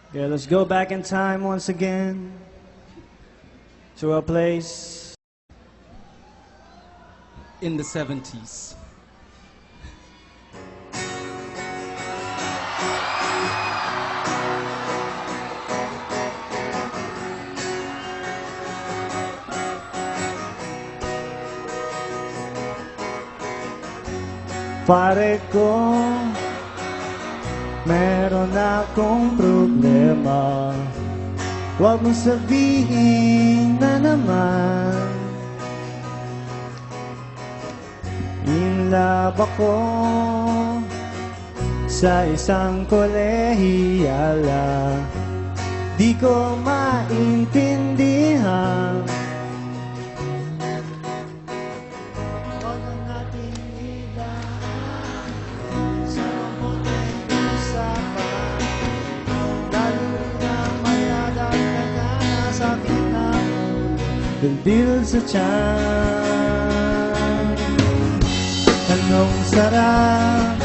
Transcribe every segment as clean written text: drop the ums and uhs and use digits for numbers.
Okay, let's go back in time once again to a place in the 70s. Pare ko, meron akong problema. Huwag mong sabihin na naman in love ako sa isang kolehiyala. Di ko maintindihan. Huwag ang ating ilaan sa mabuting usapan, lalo na may adagdagan na sakit na dildil sa tiyan. Anong sarap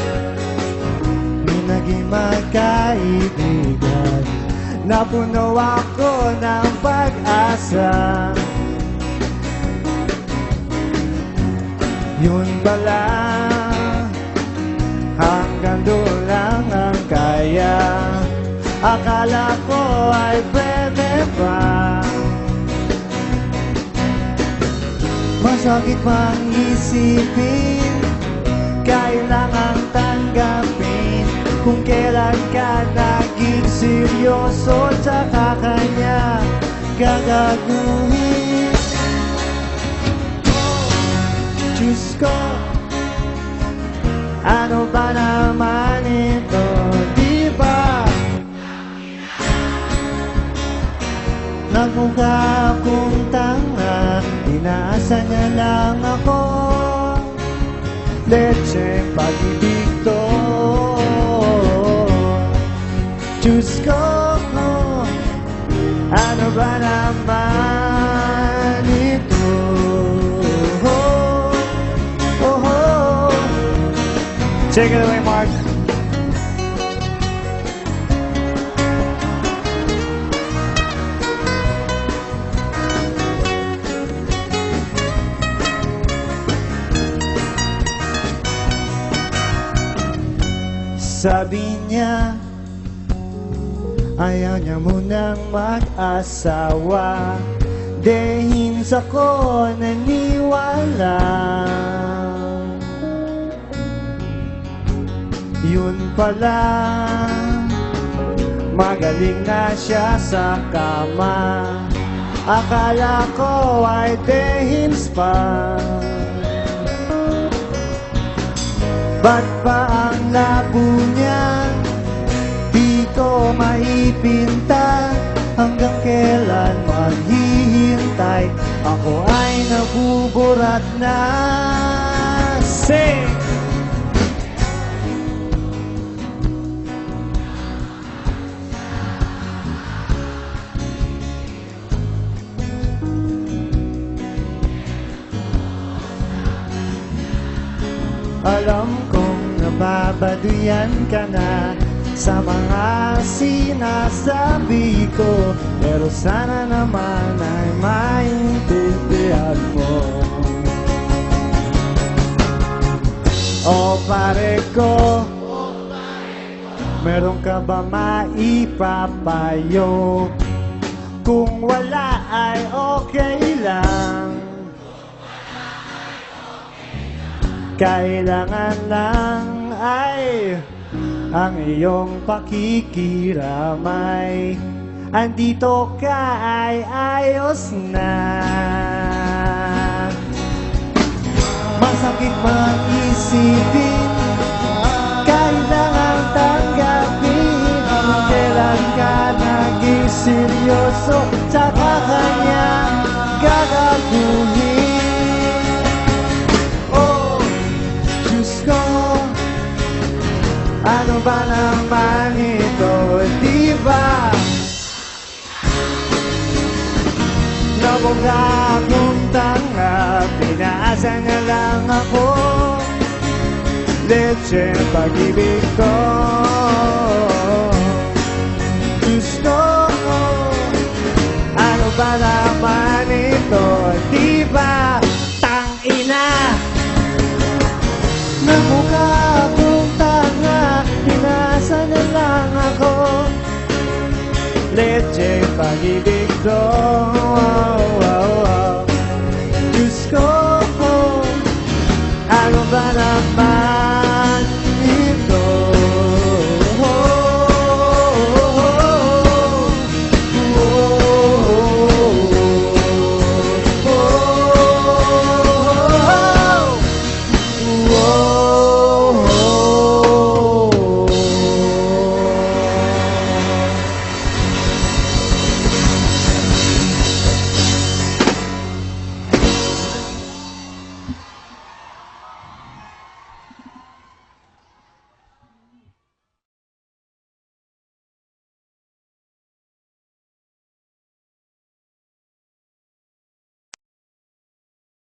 ni naging magkaibigan, napuno ako ng pag-asa. Yun pala, hanggang doon lang ang kaya. Akala ko ay pwede pa. Masakit mang isipin, kailangang tanggapin kung kailan ka naging seryoso, tsaka kanya gagaguhin. Diyos ko, ano ba naman ito, di ba? Nagmukha akong tanga, inaasa niya lang ako. Lecheng pag-ibig to. Diyos ko, ano ba naman ito? Take it away, Mark. Sabi niya, ayaw niya munang mag-asawa. Dahil ako naniwala. Yun pala, magaling na siya sa kama. Akala ko ay dehins pa. Ba't pa ang labo niya? Di ko maipinta. Hanggang kailan maghihintay? Ako ay nabuburat na. Sing! Alam kong nababaduyan ka na sa mga sinasabi ko, pero sana naman ay maintindihan mo. O pare ko, meron ka ba maipapayo? Kung wala ay okay lang. Kailangan lang ay ang iyong pakikiramay. Andito ka ay ayos na. Masakit man isipin, kailangan tanggapin kung kailan ka naging seryoso, tsaka kanya gagaguhin. Ano ba naman ito, di ba? Nabungga akong tanga, pinaasa niya lang ako. Lecheng pag-ibig ko. Diyos pag-ibig to